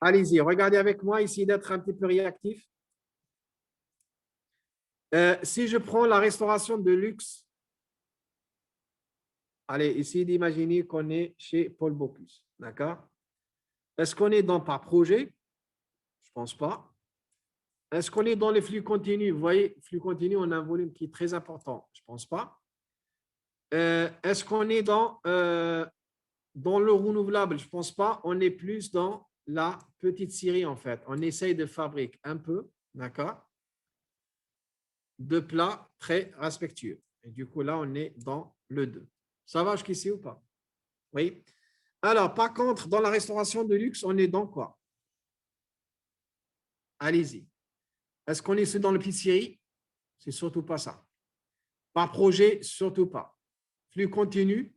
Allez-y, regardez avec moi, essayez d'être un petit peu réactif. Si je prends la restauration de luxe, allez, essayez d'imaginer qu'on est chez Paul Bocuse. D'accord? Est-ce qu'on est dans par projet? Je ne pense pas. Est-ce qu'on est dans les flux continus? Vous voyez, flux continus, on a un volume qui est très important. Je ne pense pas. Est-ce qu'on est dans le renouvelable? Je ne pense pas. On est plus dans la petite série, en fait. On essaye de fabriquer un peu, d'accord, de plats très respectueux. Et du coup, là, on est dans le 2. Ça va jusqu'ici ou pas? Oui. Alors, par contre, dans la restauration de luxe, on est dans quoi? Allez-y. Est-ce qu'on est dans le petite série? C'est surtout pas ça. Par projet, surtout pas. Flux continu,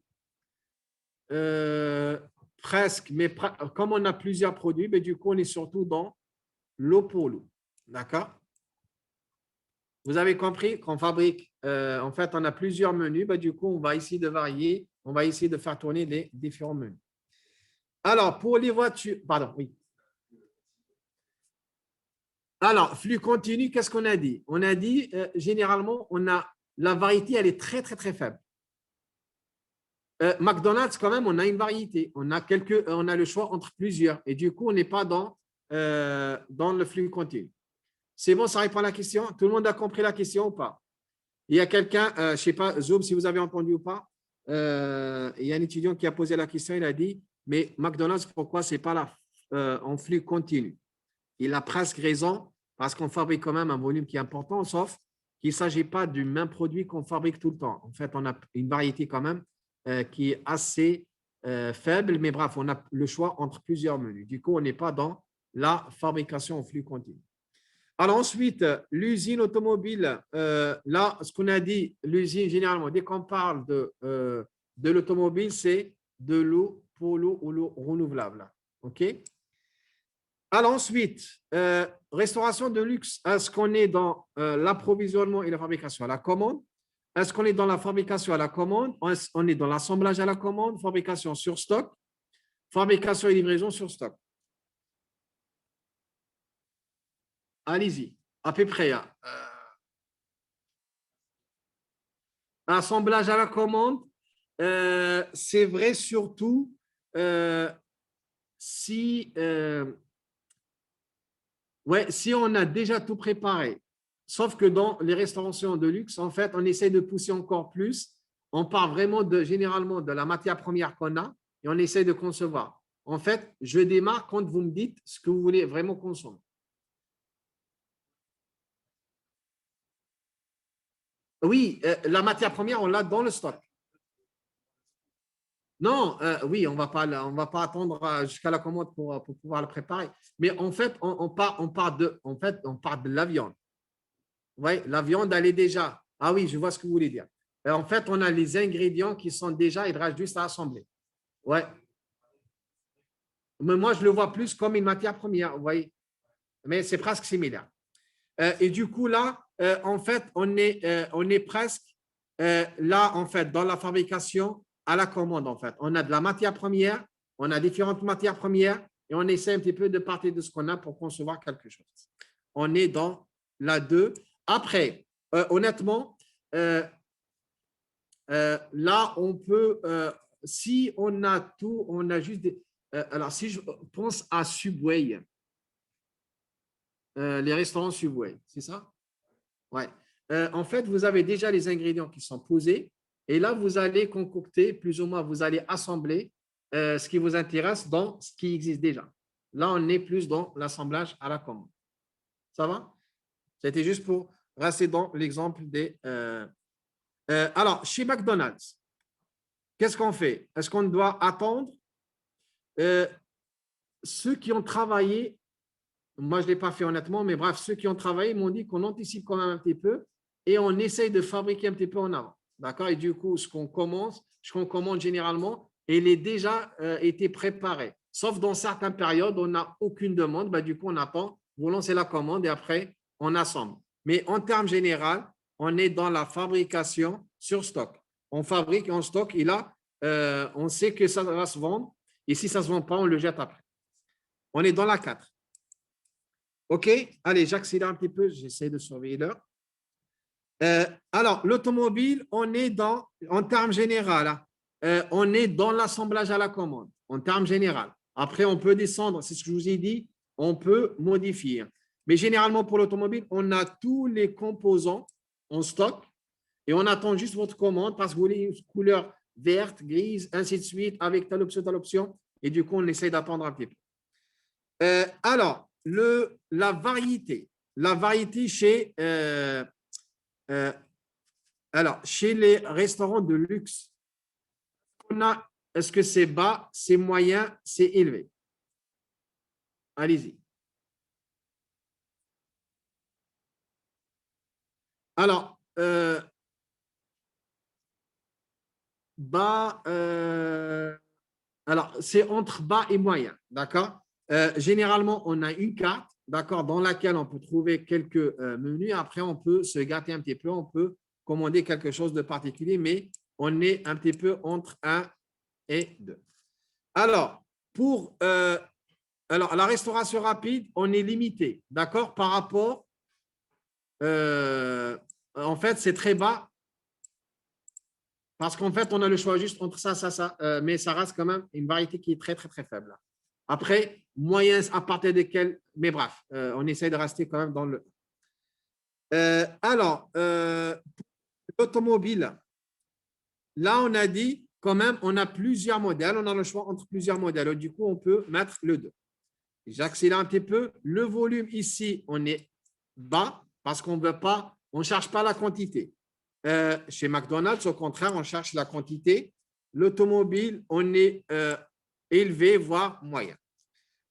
presque, mais comme on a plusieurs produits, mais du coup, on est surtout dans l'eau pour l'eau. D'accord? Vous avez compris qu'on fabrique, en fait, on a plusieurs menus, du coup, on va essayer de varier, on va essayer de faire tourner les différents menus. Alors, pour les voitures, pardon, oui. Alors, flux continu, qu'est-ce qu'on a dit? On a dit, généralement, la variété, elle est très, très, très faible. McDonald's, quand même, on a une variété. On a le choix entre plusieurs. Et du coup, on n'est pas dans le flux continu. C'est bon, ça répond à la question? Tout le monde a compris la question ou pas? Il y a quelqu'un, je ne sais pas, Zoom, si vous avez entendu ou pas, il y a un étudiant qui a posé la question, il a dit, mais McDonald's, pourquoi ce n'est pas en flux continu? Il a presque raison, parce qu'on fabrique quand même un volume qui est important, sauf qu'il ne s'agit pas du même produit qu'on fabrique tout le temps. En fait, on a une variété quand même qui est assez faible, mais bref, on a le choix entre plusieurs menus. Du coup, on n'est pas dans la fabrication en flux continu. Alors ensuite, l'usine automobile, là, ce qu'on a dit, l'usine, généralement, dès qu'on parle de l'automobile, c'est de l'eau pour l'eau ou l'eau renouvelable. OK? Alors ensuite, restauration de luxe, est-ce qu'on est dans l'approvisionnement et la fabrication à la commande? Est-ce qu'on est dans la fabrication à la commande? On est dans l'assemblage à la commande, fabrication sur stock, fabrication et livraison sur stock. Allez-y, à peu près. Assemblage à la commande, c'est vrai surtout si on a déjà tout préparé. Sauf que dans les restaurations de luxe, en fait, on essaie de pousser encore plus. On part vraiment généralement de la matière première qu'on a et on essaie de concevoir. En fait, je démarre quand vous me dites ce que vous voulez vraiment consommer. Oui, la matière première, on l'a dans le stock. Non, oui, on va pas attendre jusqu'à la commande pour pouvoir le préparer. Mais en fait, on part de la viande. Oui, la viande, elle est déjà. Ah oui, je vois ce que vous voulez dire. En fait, on a les ingrédients qui sont déjà, il reste juste à assembler. Ouais. Mais moi, je le vois plus comme une matière première, vous voyez. Mais c'est presque similaire. Et du coup, là, en fait, on est presque là, en fait, dans la fabrication à la commande, en fait. On a de la matière première, on a différentes matières premières et on essaie un petit peu de partir de ce qu'on a pour concevoir quelque chose. On est dans la 2. Après, honnêtement, là, on peut, si on a tout, on a juste des… alors, si je pense à Subway, les restaurants Subway, c'est ça? Ouais. En fait, vous avez déjà les ingrédients qui sont posés et là, vous allez concocter, plus ou moins, vous allez assembler ce qui vous intéresse dans ce qui existe déjà. Là, on est plus dans l'assemblage à la commande. Ça va? C'était juste pour rester dans l'exemple des… alors, chez McDonald's, qu'est-ce qu'on fait? Est-ce qu'on doit attendre? Ceux qui ont travaillé, moi, je ne l'ai pas fait honnêtement, mais bref, ceux qui ont travaillé m'ont dit qu'on anticipe quand même un petit peu et on essaye de fabriquer un petit peu en avant. D'accord? Et du coup, ce qu'on commande généralement, il est déjà été préparé. Sauf dans certaines périodes, on n'a aucune demande. Du coup, on attend, vous lancez la commande et après, on assemble. Mais en termes généraux, on est dans la fabrication sur stock. On fabrique en stock et là, on sait que ça va se vendre. Et si ça ne se vend pas, on le jette après. On est dans la 4. OK? Allez, j'accélère un petit peu. J'essaie de surveiller l'heure. Alors, l'automobile, on est dans, en termes généraux, on est dans l'assemblage à la commande, en termes généraux. Après, on peut descendre, c'est ce que je vous ai dit, on peut modifier. Mais généralement, pour l'automobile, on a tous les composants en stock et on attend juste votre commande parce que vous voulez une couleur verte, grise, ainsi de suite, avec telle option, telle option. Et du coup, on essaie d'attendre un petit peu. Alors, la variété chez, chez les restaurants de luxe, est-ce que c'est bas, c'est moyen, c'est élevé? Allez-y. Alors, bas, alors c'est entre bas et moyen, d'accord? Généralement, on a une carte, d'accord, dans laquelle on peut trouver quelques menus. Après, on peut se gâter un petit peu, on peut commander quelque chose de particulier, mais on est un petit peu entre 1 et 2. Alors, alors, la restauration rapide, on est limité, d'accord, par rapport, en fait, c'est très bas, parce qu'en fait, on a le choix juste entre ça, mais ça reste quand même une variété qui est très, très, très faible. Après, moyen à partir desquels, mais bref, on essaie de rester quand même dans le… alors, l'automobile, là, on a dit quand même, on a plusieurs modèles, on a le choix entre plusieurs modèles. Du coup, on peut mettre le 2. J'accélère un petit peu. Le volume ici, on est bas parce qu'on ne veut pas, on ne cherche pas la quantité. Chez McDonald's, au contraire, on cherche la quantité. L'automobile, on est élevé, voire moyen.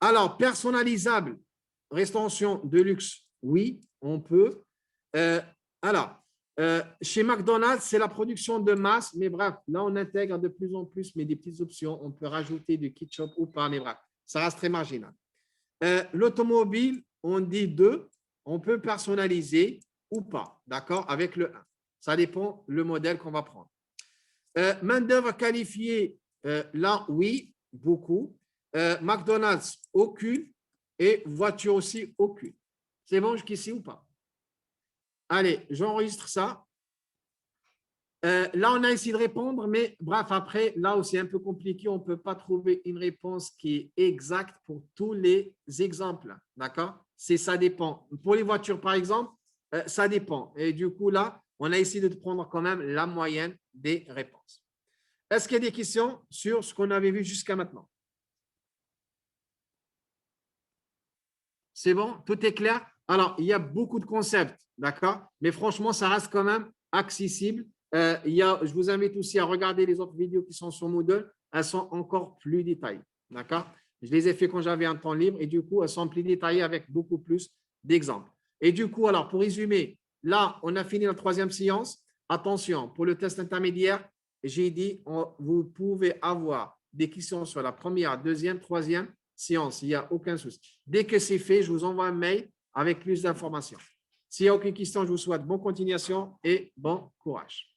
Alors, personnalisable, restauration de luxe, oui, on peut. Chez McDonald's, c'est la production de masse, mais bref, là, on intègre de plus en plus, mais des petites options. On peut rajouter du ketchup ou pas, mais bref, ça reste très marginal. L'automobile, on dit 2, on peut personnaliser ou pas, d'accord, avec le 1. Ça dépend le modèle qu'on va prendre. Main-d'œuvre qualifiée, là, oui, beaucoup. McDonald's, aucune. Et voiture aussi, aucune. C'est bon jusqu'ici ou pas? Allez, j'enregistre ça. Là, on a essayé de répondre, mais bref, après, là où c'est un peu compliqué, on ne peut pas trouver une réponse qui est exacte pour tous les exemples. D'accord? Ça dépend. Pour les voitures, par exemple, ça dépend. Et du coup, là, on a essayé de prendre quand même la moyenne des réponses. Est-ce qu'il y a des questions sur ce qu'on avait vu jusqu'à maintenant? C'est bon? Tout est clair? Alors, il y a beaucoup de concepts, d'accord? Mais franchement, ça reste quand même accessible. Je vous invite aussi à regarder les autres vidéos qui sont sur Moodle. Elles sont encore plus détaillées, d'accord? Je les ai fait quand j'avais un temps libre et du coup, elles sont plus détaillées avec beaucoup plus d'exemples. Et du coup, alors, pour résumer, là, on a fini la 3e séance. Attention, pour le test intermédiaire, j'ai dit, vous pouvez avoir des questions sur la 1re, 2e, 3e séance. Il n'y a aucun souci. Dès que c'est fait, je vous envoie un mail avec plus d'informations. S'il n'y a aucune question, je vous souhaite bonne continuation et bon courage.